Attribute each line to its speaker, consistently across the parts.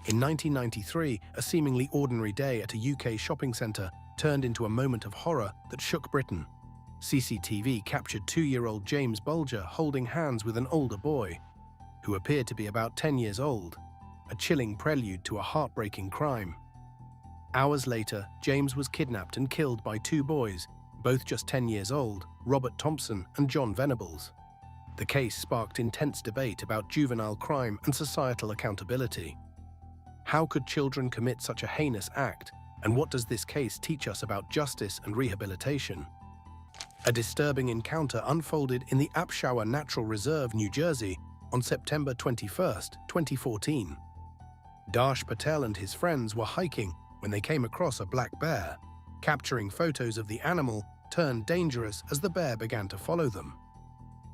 Speaker 1: In 1993, a seemingly ordinary day at a UK shopping centre turned into a moment of horror that shook Britain. CCTV captured 2-year-old James Bulger holding hands with an older boy, who appeared to be about 10 years old, a chilling prelude to a heartbreaking crime. Hours later, James was kidnapped and killed by 2 boys, both just 10 years old, Robert Thompson and John Venables. The case sparked intense debate about juvenile crime and societal accountability. How could children commit such a heinous act, and what does this case teach us about justice and rehabilitation? A disturbing encounter unfolded in the Obscura Natural Reserve, New Jersey, on September 21, 2014. Darsh Patel and his friends were hiking when they came across a black bear. Capturing photos of the animal turned dangerous as the bear began to follow them.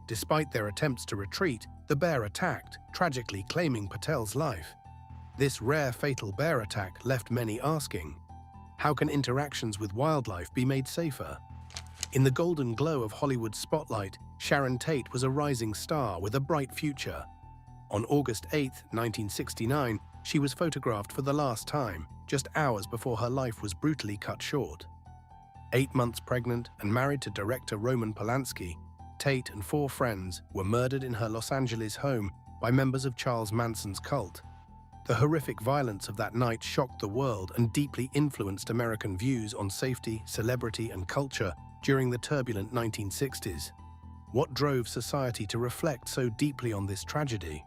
Speaker 1: Despite their attempts to retreat, the bear attacked, tragically claiming Patel's life. This rare fatal bear attack left many asking, how can interactions with wildlife be made safer? In the golden glow of Hollywood's spotlight, Sharon Tate was a rising star with a bright future. On August 8, 1969, she was photographed for the last time, just hours before her life was brutally cut short. 8 months pregnant and married to director Roman Polanski, Tate and 4 friends were murdered in her Los Angeles home by members of Charles Manson's cult. The horrific violence of that night shocked the world and deeply influenced American views on safety, celebrity, and culture during the turbulent 1960s. What drove society to reflect so deeply on this tragedy?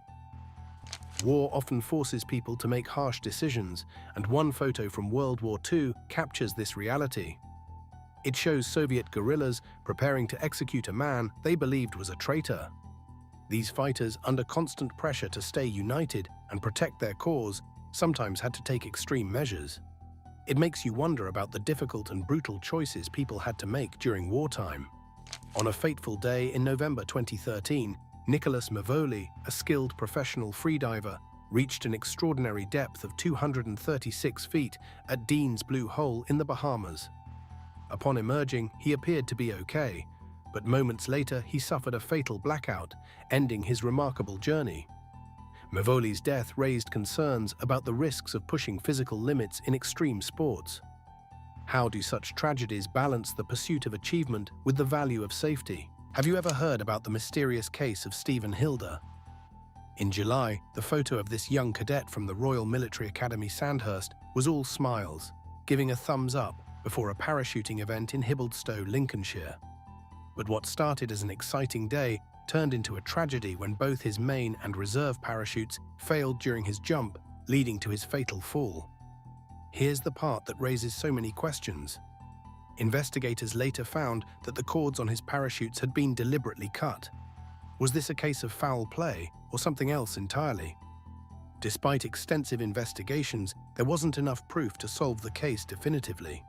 Speaker 1: War often forces people to make harsh decisions, and one photo from World War II captures this reality. It shows Soviet guerrillas preparing to execute a man they believed was a traitor. These fighters, under constant pressure to stay united and protect their cause, sometimes had to take extreme measures. It makes you wonder about the difficult and brutal choices people had to make during wartime. On a fateful day in November 2013, Nicholas Mavoli, a skilled professional freediver, reached an extraordinary depth of 236 feet at Dean's Blue Hole in the Bahamas. Upon emerging, he appeared to be okay, but moments later he suffered a fatal blackout, ending his remarkable journey. Mavoli's death raised concerns about the risks of pushing physical limits in extreme sports. How do such tragedies balance the pursuit of achievement with the value of safety? Have you ever heard about the mysterious case of Stephen Hilder? In July, the photo of this young cadet from the Royal Military Academy Sandhurst was all smiles, giving a thumbs up before a parachuting event in Hibblestone, Lincolnshire. But what started as an exciting day turned into a tragedy when both his main and reserve parachutes failed during his jump, leading to his fatal fall. Here's the part that raises so many questions. Investigators later found that the cords on his parachutes had been deliberately cut. Was this a case of foul play or something else entirely? Despite extensive investigations, there wasn't enough proof to solve the case definitively.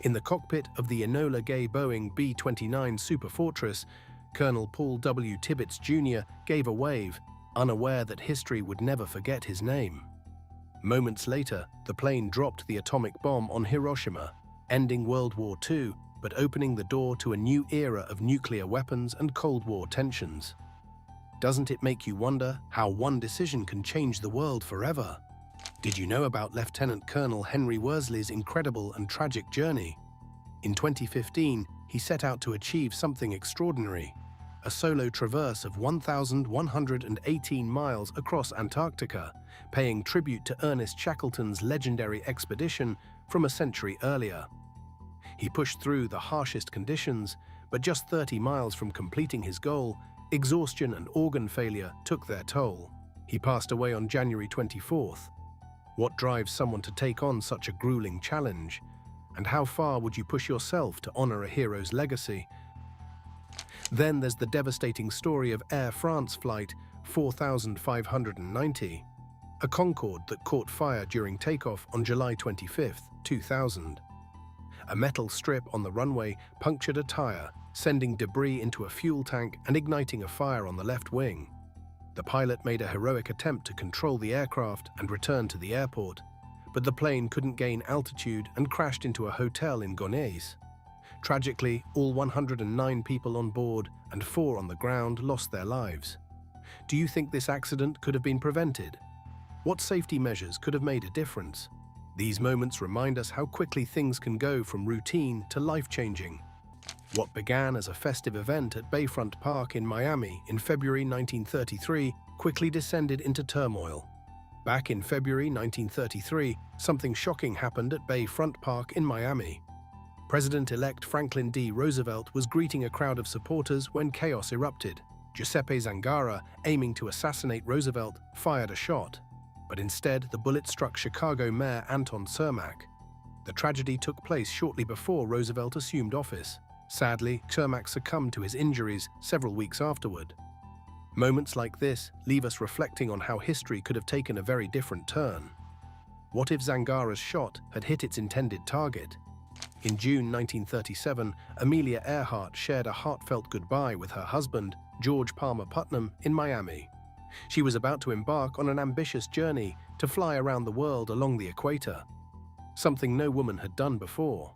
Speaker 1: In the cockpit of the Enola Gay Boeing B-29 Superfortress, Colonel Paul W. Tibbets Jr. gave a wave, unaware that history would never forget his name. Moments later, the plane dropped the atomic bomb on Hiroshima, ending World War II, but opening the door to a new era of nuclear weapons and Cold War tensions. Doesn't it make you wonder how one decision can change the world forever? Did you know about Lieutenant Colonel Henry Worsley's incredible and tragic journey? In 2015, he set out to achieve something extraordinary, a solo traverse of 1,118 miles across Antarctica, paying tribute to Ernest Shackleton's legendary expedition from a century earlier. He pushed through the harshest conditions, but just 30 miles from completing his goal, exhaustion and organ failure took their toll. He passed away on January 24th. What drives someone to take on such a grueling challenge? And how far would you push yourself to honor a hero's legacy? Then there's the devastating story of Air France Flight 4590, a Concorde that caught fire during takeoff on July 25, 2000. A metal strip on the runway punctured a tire, sending debris into a fuel tank and igniting a fire on the left wing. The pilot made a heroic attempt to control the aircraft and return to the airport, but the plane couldn't gain altitude and crashed into a hotel in Gonesse. Tragically, all 109 people on board and 4 on the ground lost their lives. Do you think this accident could have been prevented? What safety measures could have made a difference? These moments remind us how quickly things can go from routine to life-changing. What began as a festive event at Bayfront Park in Miami in February 1933 quickly descended into turmoil. Back in February 1933, something shocking happened at Bayfront Park in Miami. President-elect Franklin D. Roosevelt was greeting a crowd of supporters when chaos erupted. Giuseppe Zangara, aiming to assassinate Roosevelt, fired a shot. But instead, the bullet struck Chicago Mayor Anton Cermak. The tragedy took place shortly before Roosevelt assumed office. Sadly, Cermak succumbed to his injuries several weeks afterward. Moments like this leave us reflecting on how history could have taken a very different turn. What if Zangara's shot had hit its intended target? In June 1937, Amelia Earhart shared a heartfelt goodbye with her husband, George Palmer Putnam, in Miami. She was about to embark on an ambitious journey to fly around the world along the equator, something no woman had done before.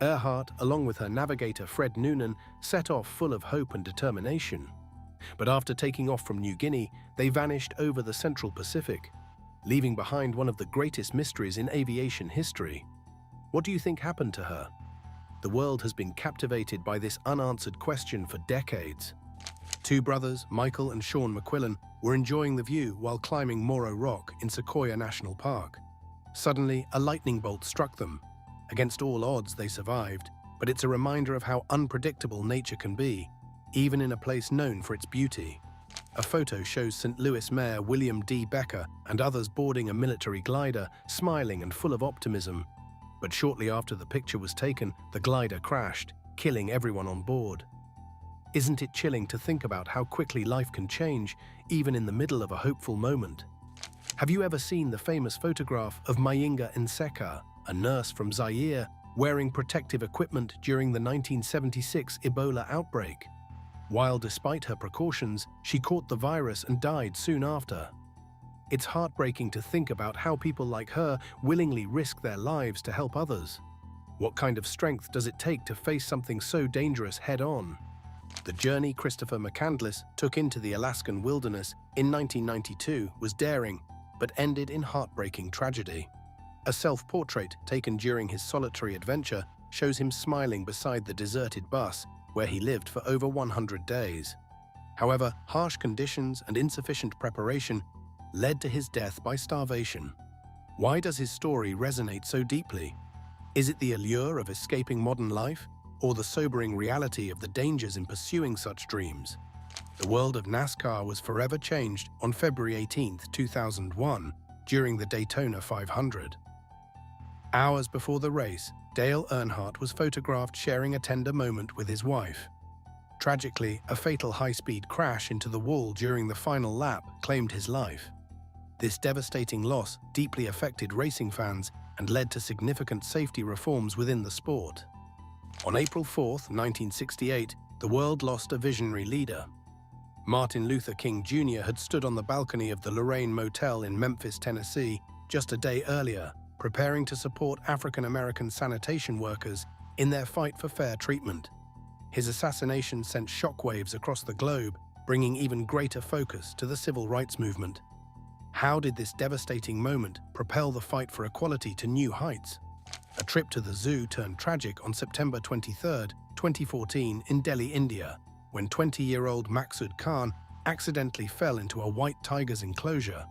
Speaker 1: Earhart, along with her navigator Fred Noonan, set off full of hope and determination. But after taking off from New Guinea, they vanished over the Central Pacific, leaving behind one of the greatest mysteries in aviation history. What do you think happened to her? The world has been captivated by this unanswered question for decades. Two brothers, Michael and Sean McQuillan, were enjoying the view while climbing Morro Rock in Sequoia National Park. Suddenly, a lightning bolt struck them. Against all odds, they survived, but it's a reminder of how unpredictable nature can be, even in a place known for its beauty. A photo shows St. Louis Mayor William D. Becker and others boarding a military glider, smiling and full of optimism. But shortly after the picture was taken, the glider crashed, killing everyone on board. Isn't it chilling to think about how quickly life can change, even in the middle of a hopeful moment? Have you ever seen the famous photograph of Mayinga Nseka, a nurse from Zaire, wearing protective equipment during the 1976 Ebola outbreak? While despite her precautions, she caught the virus and died soon after. It's heartbreaking to think about how people like her willingly risk their lives to help others. What kind of strength does it take to face something so dangerous head-on? The journey Christopher McCandless took into the Alaskan wilderness in 1992 was daring, but ended in heartbreaking tragedy. A self-portrait taken during his solitary adventure shows him smiling beside the deserted bus, where he lived for over 100 days. However, harsh conditions and insufficient preparation led to his death by starvation. Why does his story resonate so deeply? Is it the allure of escaping modern life, or the sobering reality of the dangers in pursuing such dreams? The world of NASCAR was forever changed on February 18, 2001, during the Daytona 500. Hours before the race, Dale Earnhardt was photographed sharing a tender moment with his wife. Tragically, a fatal high-speed crash into the wall during the final lap claimed his life. This devastating loss deeply affected racing fans and led to significant safety reforms within the sport. On April 4, 1968, the world lost a visionary leader. Martin Luther King Jr. had stood on the balcony of the Lorraine Motel in Memphis, Tennessee, just a day earlier, preparing to support African-American sanitation workers in their fight for fair treatment. His assassination sent shockwaves across the globe, bringing even greater focus to the civil rights movement. How did this devastating moment propel the fight for equality to new heights? A trip to the zoo turned tragic on September 23, 2014 in Delhi, India, when 20-year-old Maqsood Khan accidentally fell into a white tiger's enclosure.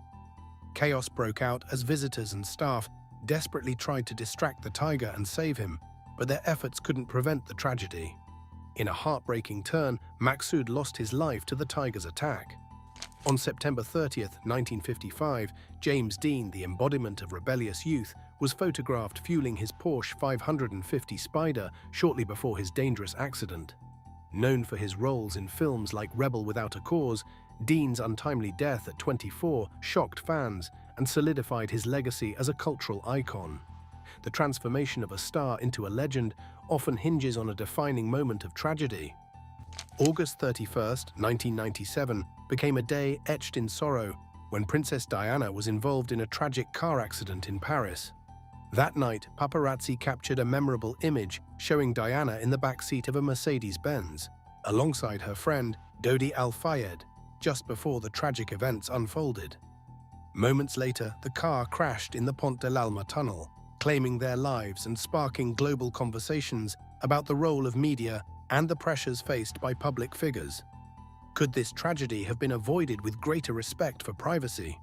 Speaker 1: Chaos broke out as visitors and staff desperately tried to distract the tiger and save him, but their efforts couldn't prevent the tragedy. In a heartbreaking turn, Maqsood lost his life to the tiger's attack. On September 30, 1955, James Dean, the embodiment of rebellious youth, was photographed fueling his Porsche 550 Spider shortly before his dangerous accident. Known for his roles in films like Rebel Without a Cause, Dean's untimely death at 24 shocked fans and solidified his legacy as a cultural icon. The transformation of a star into a legend often hinges on a defining moment of tragedy. August 31, 1997, became a day etched in sorrow when Princess Diana was involved in a tragic car accident in Paris. That night, paparazzi captured a memorable image showing Diana in the backseat of a Mercedes-Benz, alongside her friend Dodi Al-Fayed, just before the tragic events unfolded. Moments later, the car crashed in the Pont de l'Alma tunnel, claiming their lives and sparking global conversations about the role of media and the pressures faced by public figures. Could this tragedy have been avoided with greater respect for privacy?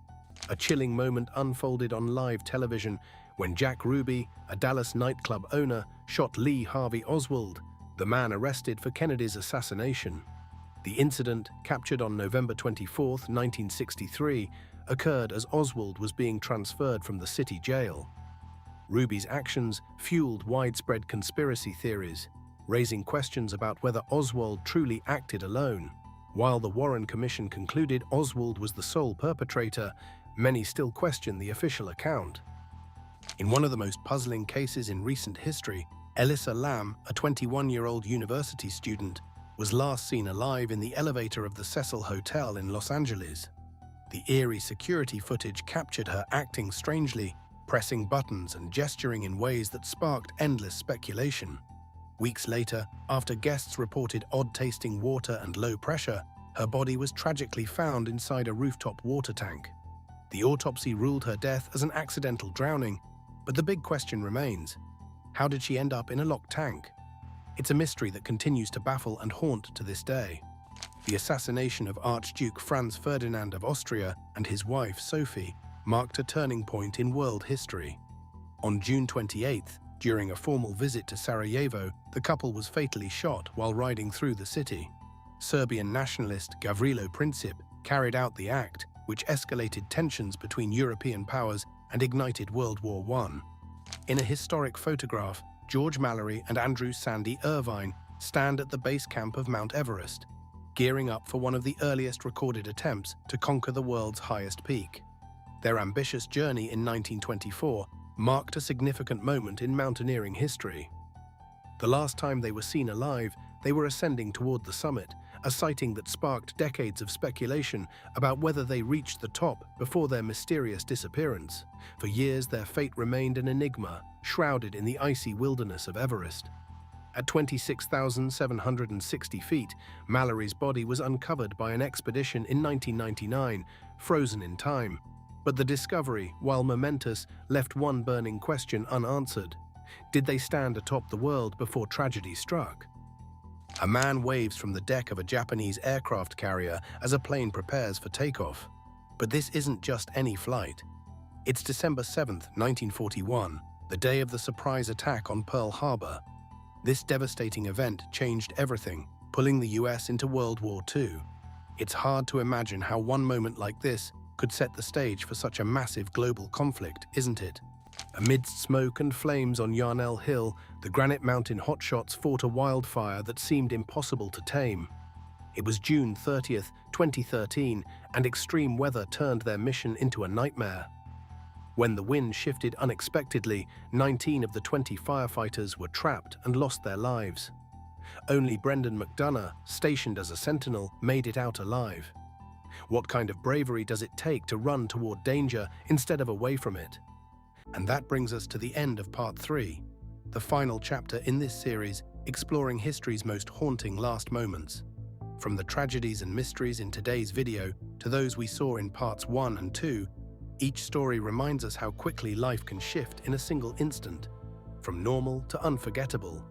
Speaker 1: A chilling moment unfolded on live television when Jack Ruby, a Dallas nightclub owner, shot Lee Harvey Oswald, the man arrested for Kennedy's assassination. The incident, captured on November 24, 1963, occurred as Oswald was being transferred from the city jail. Ruby's actions fueled widespread conspiracy theories, raising questions about whether Oswald truly acted alone. While the Warren Commission concluded Oswald was the sole perpetrator, many still question the official account. In one of the most puzzling cases in recent history, Elissa Lam, a 21-year-old university student, was last seen alive in the elevator of the Cecil Hotel in Los Angeles. The eerie security footage captured her acting strangely, pressing buttons and gesturing in ways that sparked endless speculation. Weeks later, after guests reported odd-tasting water and low pressure, her body was tragically found inside a rooftop water tank. The autopsy ruled her death as an accidental drowning, but the big question remains: how did she end up in a locked tank? It's a mystery that continues to baffle and haunt to this day. The assassination of Archduke Franz Ferdinand of Austria and his wife Sophie marked a turning point in world history. On June 28th, during a formal visit to Sarajevo, the couple was fatally shot while riding through the city. Serbian nationalist Gavrilo Princip carried out the act, which escalated tensions between European powers and ignited World War I. In a historic photograph, George Mallory and Andrew Sandy Irvine stand at the base camp of Mount Everest, gearing up for one of the earliest recorded attempts to conquer the world's highest peak. Their ambitious journey in 1924 marked a significant moment in mountaineering history. The last time they were seen alive, they were ascending toward the summit, a sighting that sparked decades of speculation about whether they reached the top before their mysterious disappearance. For years, their fate remained an enigma, shrouded in the icy wilderness of Everest. At 26,760 feet, Mallory's body was uncovered by an expedition in 1999, frozen in time. But the discovery, while momentous, left one burning question unanswered. Did they stand atop the world before tragedy struck? A man waves from the deck of a Japanese aircraft carrier as a plane prepares for takeoff. But this isn't just any flight. It's December 7, 1941, the day of the surprise attack on Pearl Harbor. This devastating event changed everything, pulling the US into World War II. It's hard to imagine how one moment like this could set the stage for such a massive global conflict, isn't it? Amidst smoke and flames on Yarnell Hill, the Granite Mountain hotshots fought a wildfire that seemed impossible to tame. It was June 30, 2013, and extreme weather turned their mission into a nightmare. When the wind shifted unexpectedly, 19 of the 20 firefighters were trapped and lost their lives. Only Brendan McDonough, stationed as a sentinel, made it out alive. What kind of bravery does it take to run toward danger instead of away from it? And that brings us to the end of Part 3, the final chapter in this series exploring history's most haunting last moments. From the tragedies and mysteries in today's video to those we saw in Parts 1 and 2, each story reminds us how quickly life can shift in a single instant, from normal to unforgettable.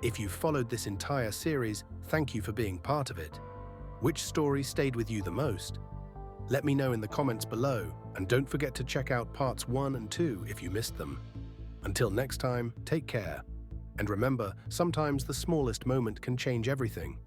Speaker 1: If you've followed this entire series, thank you for being part of it. Which story stayed with you the most? Let me know in the comments below, and don't forget to check out Parts 1 and 2 if you missed them. Until next time, take care. And remember, sometimes the smallest moment can change everything.